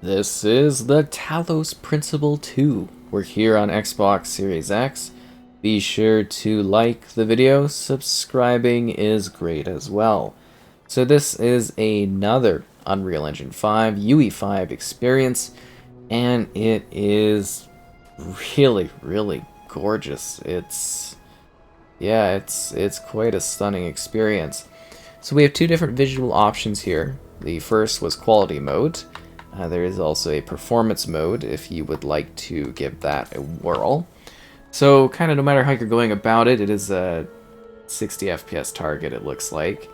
This is the Talos Principle 2. We're here on Xbox Series X. Be sure to like the video, subscribing is great as well. So this is another Unreal Engine 5 UE5 experience, and it is really gorgeous. It's quite a stunning experience. So we have two different visual options here. The first was quality mode. There is also a performance mode if you would like to give that a whirl. So kind of no matter how you're going about it, it is a 60 FPS target, it looks like.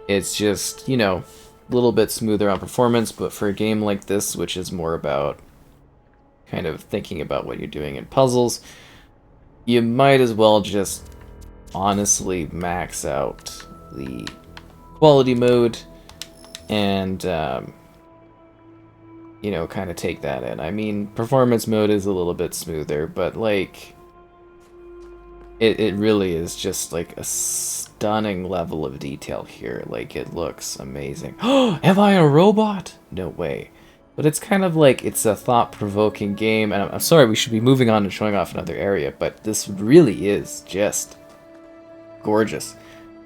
It's just, you know, a little bit smoother on performance, but for a game like this, which is more about kind of thinking about what you're doing in puzzles, you might as well just honestly max out the quality mode and you know, kind of take that in. I mean, performance mode is a little bit smoother, but like it really is just like a stunning level of detail here. Like, it looks amazing. Oh, am I a robot? No way. But it's kind of like, it's a thought-provoking game, and I'm sorry, we should be moving on and showing off another area, but this really is just gorgeous.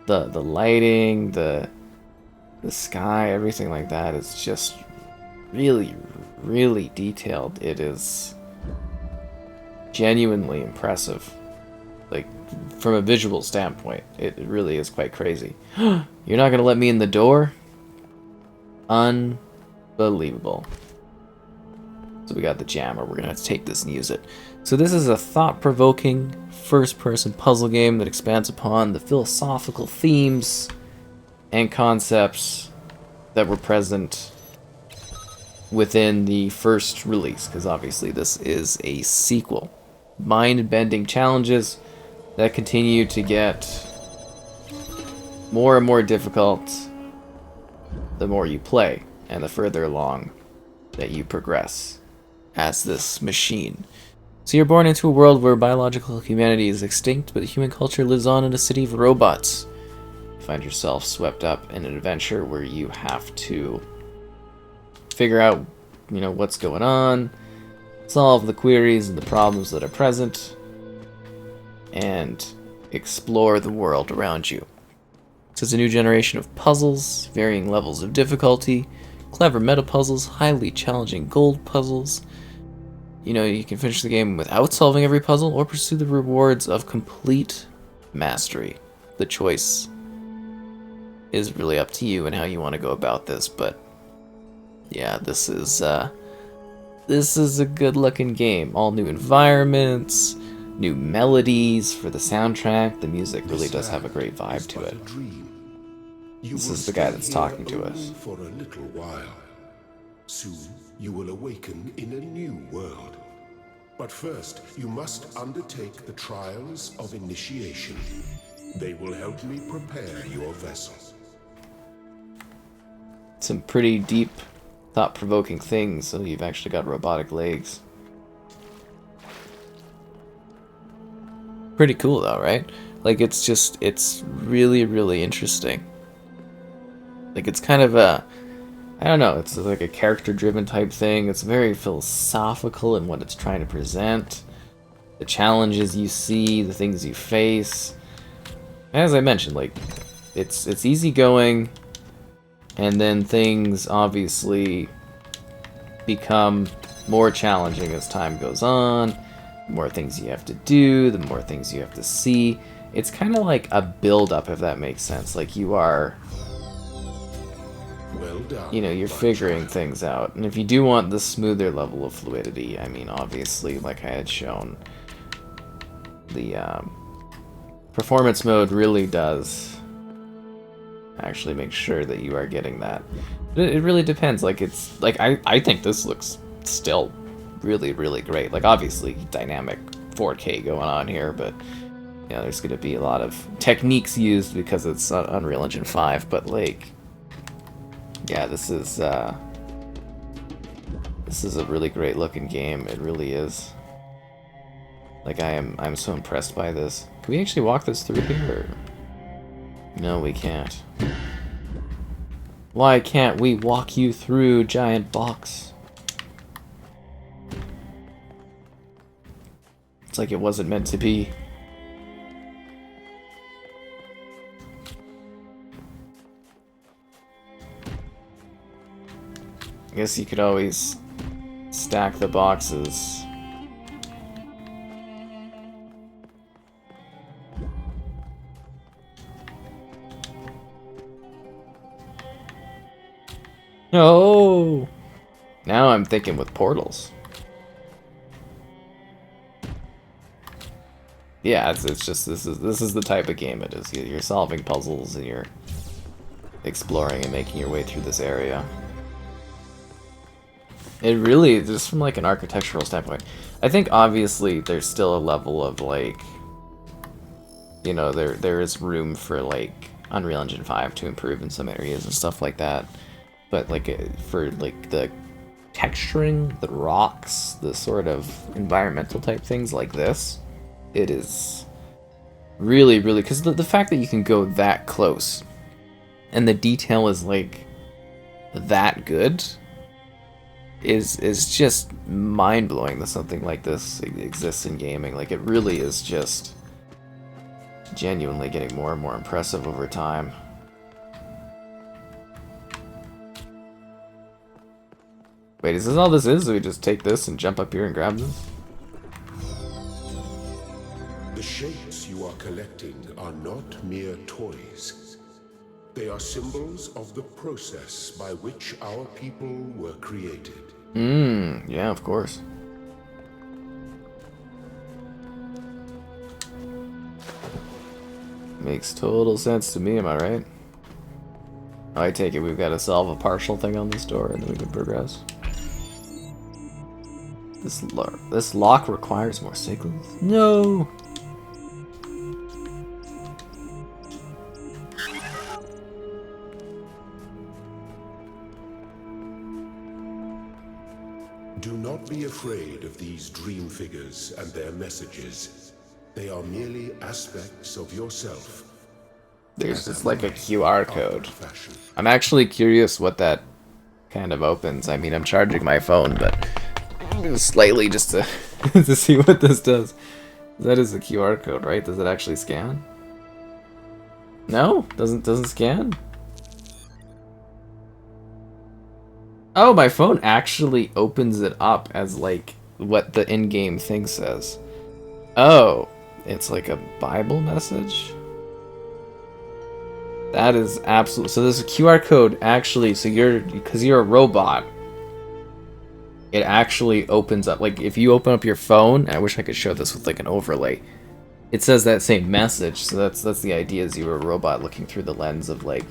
The lighting, the sky, everything like that is just really detailed. It is genuinely impressive. Like, from a visual standpoint, it really is quite crazy. You're not gonna let me in the door? Unbelievable. So we got the jammer. We're gonna have to take this and use it. So this is a thought-provoking first-person puzzle game that expands upon the philosophical themes and concepts that were present within the first release, because obviously this is a sequel. Mind-bending challenges that continue to get more and more difficult the more you play, and the further along that you progress as this machine. So you're born into a world where biological humanity is extinct, but human culture lives on in a city of robots. You find yourself swept up in an adventure where you have to figure out, you know, what's going on, solve the queries and the problems that are present, and explore the world around you. So it's a new generation of puzzles, varying levels of difficulty, clever metapuzzles, highly challenging gold puzzles. You know, you can finish the game without solving every puzzle, or pursue the rewards of complete mastery. The choice is really up to you and how you want to go about this, but yeah, this is a good looking game. All new environments, new melodies for the soundtrack. The music really does have a great vibe to it. This is the guy that's talking to us. For a little while. Soon you will awaken in a new world. But first, you must undertake the trials of initiation. They will help me prepare your vessel. Some pretty deep, thought-provoking things. So you've actually got robotic legs. Pretty cool though, right? Like, it's really interesting. Like, it's kind of a, I don't know, it's like a character-driven type thing. It's very philosophical in what it's trying to present. The challenges you see, the things you face. As I mentioned, like, it's easygoing, and then things obviously become more challenging as time goes on. The more things you have to do, the more things you have to see. It's kind of like a build-up, if that makes sense. Like, you are, well done, you know, you're figuring things out. And if you do want the smoother level of fluidity, I mean, obviously, like I had shown, the performance mode really does actually make sure that you are getting that. But it really depends. Like, it's like, I think this looks still really great. Like, obviously dynamic 4K going on here, but you know, there's going to be a lot of techniques used because it's Unreal Engine 5, but like, yeah, this is a really great looking game. It really is. Like, I'm so impressed by this. Can we actually walk this through here? Or... no, we can't. Why can't we walk you through, giant box? like it wasn't meant to be. I guess you could always stack the boxes. Oh! Now I'm thinking with portals. Yeah, it's just this is the type of game it is. You're solving puzzles and you're exploring and making your way through this area. It really, just from like an architectural standpoint, I think obviously there's still a level of like, you know, there is room for like Unreal Engine 5 to improve in some areas and stuff like that. But like for like the texturing, the rocks, the sort of environmental type things like this, it is really, really, because the fact that you can go that close and the detail is like that good is just mind-blowing that something like this exists in gaming. Like, it really is just genuinely getting more and more impressive over time. Wait, is this all this is? So we just take this and jump up here and grab this? The shapes you are collecting are not mere toys. They are symbols of the process by which our people were created. Yeah, of course. Makes total sense to me, am I right? I take it we've got to solve a partial thing on this door and then we can progress. This lock requires more signals? No! Do not be afraid of these dream figures and their messages. They are merely aspects of yourself. There's just like a QR code. I'm actually curious what that kind of opens. I mean, I'm charging my phone, but slightly just to to see what this does. That is a QR code, right? Does it actually scan? No, doesn't scan. Oh, my phone actually opens it up as like what the in-game thing says. Oh, it's like a Bible message. That is absolute. So this QR code actually, so because you're a robot, it actually opens up. Like if you open up your phone, and I wish I could show this with like an overlay. It says that same message. So that's the idea, is you're a robot looking through the lens of like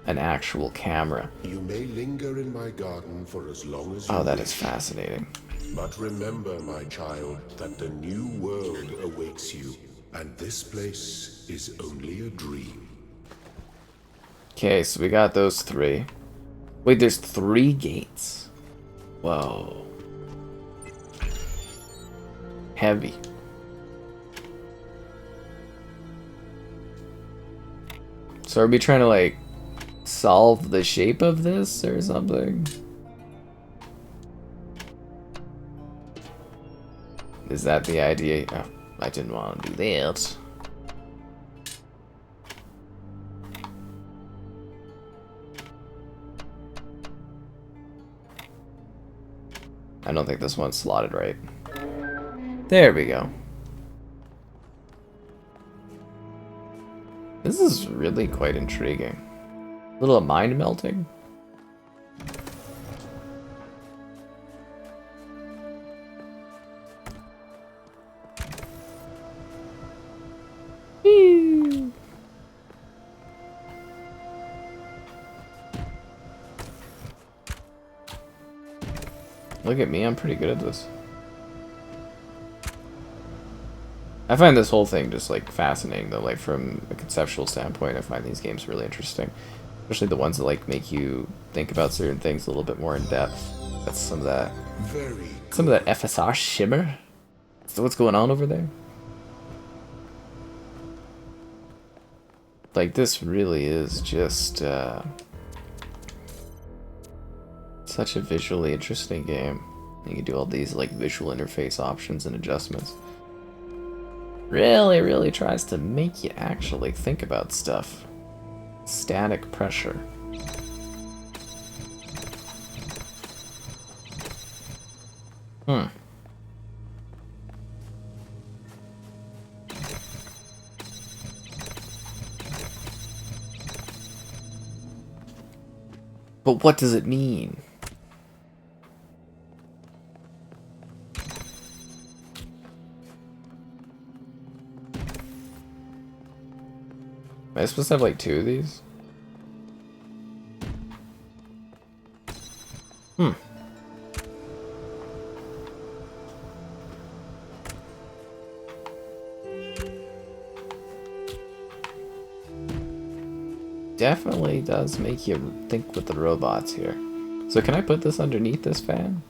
an actual camera. You may linger in my garden for as long as you Oh, that wish. is fascinating. But remember, my child, that the new world awaits you, and this place is only a dream. Okay, so we got those three. Wait, there's 3 gates. Whoa. Heavy. So are we trying to like solve the shape of this or something? Is that the idea? Oh, I didn't want to do that. I don't think this one's slotted right. There we go. This is really quite intriguing. A little mind melting. Whee! Look at me, I'm pretty good at this. I find this whole thing just like fascinating though, like from a conceptual standpoint. I find these games really interesting. Especially the ones that like make you think about certain things a little bit more in depth. That's some of that FSR shimmer. So what's going on over there? Like this really is just such a visually interesting game. You can do all these like visual interface options and adjustments. Really, really tries to make you actually think about stuff. Static pressure. But what does it mean? Am I supposed to have like 2 of these? Definitely does make you think with the robots here. So can I put this underneath this fan?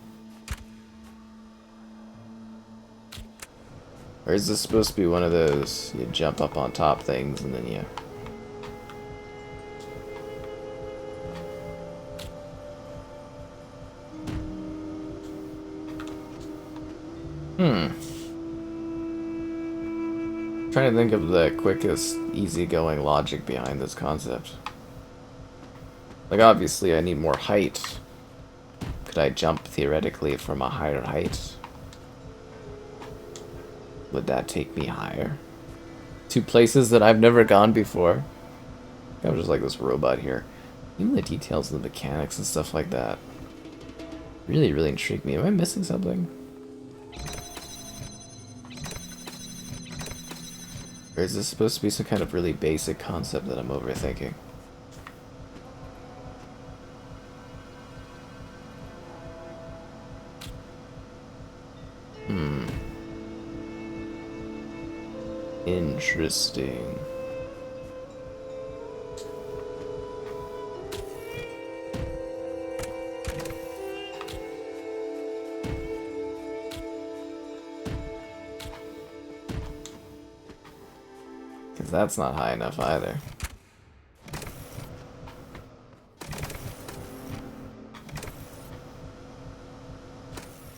Or is this supposed to be one of those, you jump up on top things and then you... Trying to think of the quickest, easygoing logic behind this concept. Like, obviously I need more height. Could I jump theoretically from a higher height? Would that take me higher? To places that I've never gone before? I'm just like this robot here. Even the details of the mechanics and stuff like that really, really intrigue me. Am I missing something? Or is this supposed to be some kind of really basic concept that I'm overthinking? Interesting. Because that's not high enough either.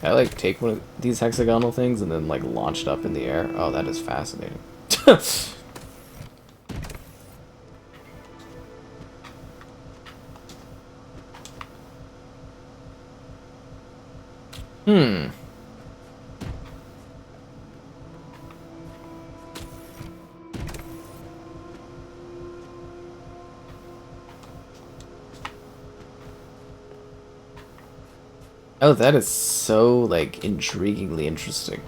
I like take one of these hexagonal things and then like launch it up in the air. Oh, that is fascinating. Oh, that is so, like, intriguingly interesting.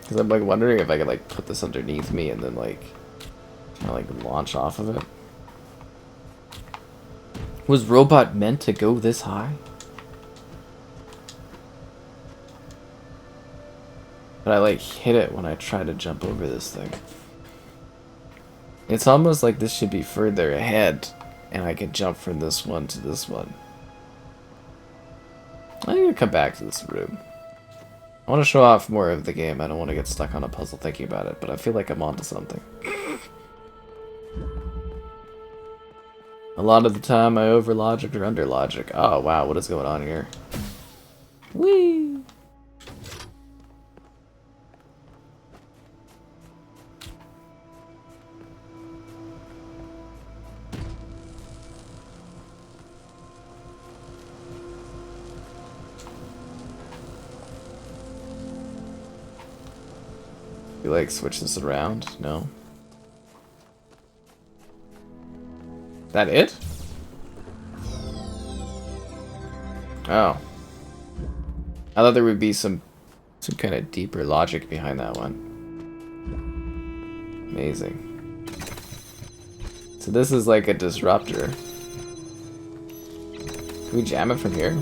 Because I'm, like, wondering if I could, like, put this underneath me and then, like, kind of, like, launch off of it. Was Robot meant to go this high? But I, like, hit it when I tried to jump over this thing. It's almost like this should be further ahead, and I can jump from this one to this one. I'm gonna come back to this room. I want to show off more of the game. I don't want to get stuck on a puzzle thinking about it, but I feel like I'm onto something. A lot of the time I over logic or under logic. Oh wow, what is going on here? Whee! You like switch this around? No. That it? Oh. I thought there would be some kind of deeper logic behind that one. Amazing. So this is like a disruptor. Can we jam it from here?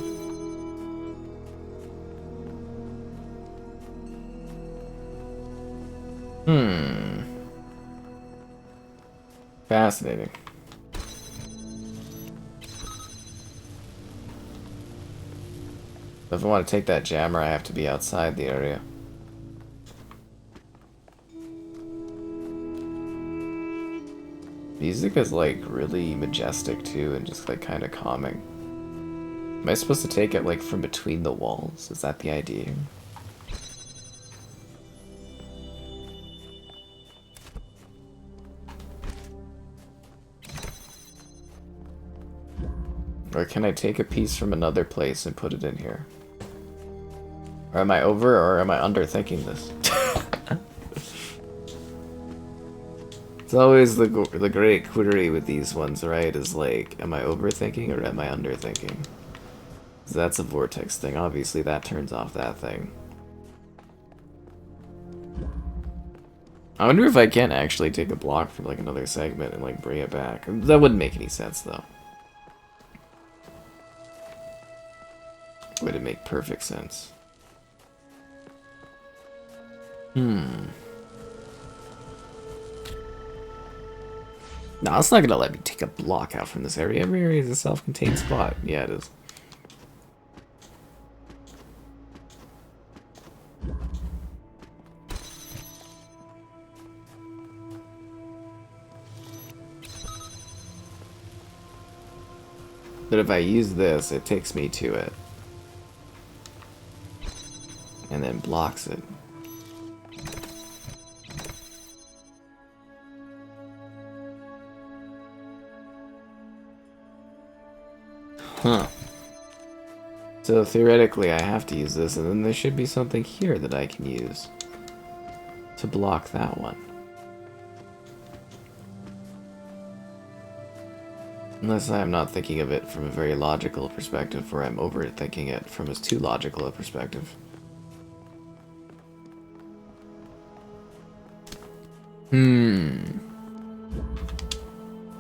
Fascinating. If I want to take that jammer, I have to be outside the area. Music is like really majestic too, and just like kind of calming. Am I supposed to take it, like, from between the walls? Is that the idea? Or can I take a piece from another place and put it in here? Or am I over or am I underthinking this? It's always the great query with these ones, right? Is like, am I overthinking or am I underthinking? So that's a vortex thing. Obviously that turns off that thing. I wonder if I can actually take a block from like another segment and like bring it back. That wouldn't make any sense though. Would it make perfect sense? No, it's not gonna let me take a block out from this area. Every area is a self-contained spot. Yeah, it is. But if I use this, it takes me to it. And then blocks it. Huh. So theoretically I have to use this, and then there should be something here that I can use to block that one. Unless I am not thinking of it from a very logical perspective, or I'm overthinking it from a too logical a perspective.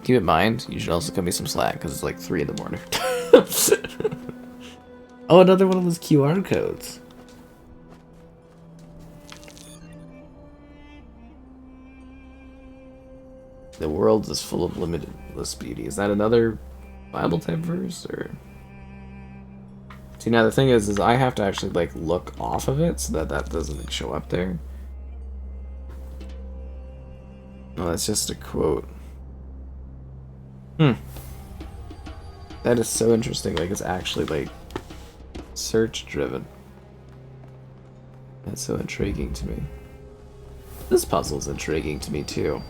Keep in mind, you should also cut me some slack, because it's like 3 in the morning. Oh, another one of those QR codes. The world is full of limitless beauty. Is that another Bible type verse, or? See, now the thing is I have to actually like look off of it so that that doesn't show up there. No, that's just a quote. That is so interesting. Like, it's actually like search driven. That's so intriguing to me. This puzzle's intriguing to me too.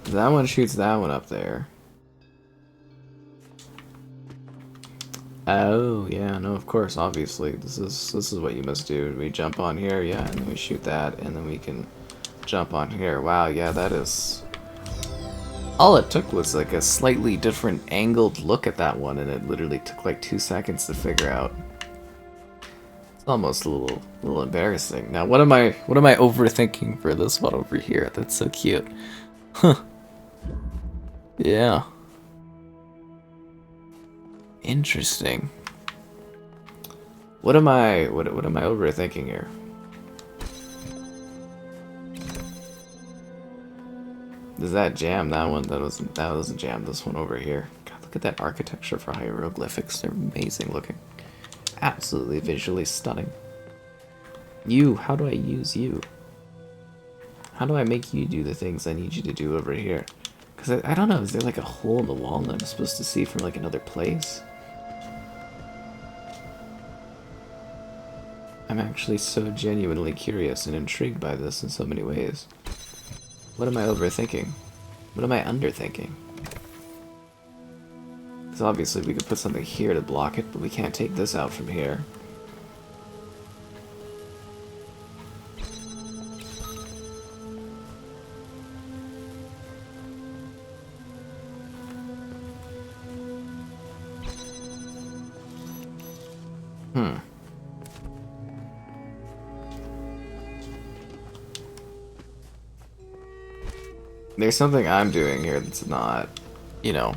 That one shoots that one up there. Oh, yeah, no, of course, obviously. This is what you must do. We jump on here, yeah, and then we shoot that, and then we can jump on here. Wow, yeah, that is... All it took was like a slightly different angled look at that one, and it literally took like 2 seconds to figure out. It's almost a little embarrassing. Now, what am I overthinking for this one over here? That's so cute. Huh. Yeah. Interesting. What am I overthinking here? Does that jam that one? That doesn't jam this one over here. God, look at that architecture for hieroglyphics. They're amazing looking. Absolutely visually stunning. You, how do I use you? How do I make you do the things I need you to do over here? Because I don't know, is there like a hole in the wall that I'm supposed to see from like another place? I'm actually so genuinely curious and intrigued by this in so many ways. What am I overthinking? What am I underthinking? Because obviously we could put something here to block it, but we can't take this out from here. There's something I'm doing here that's not, you know,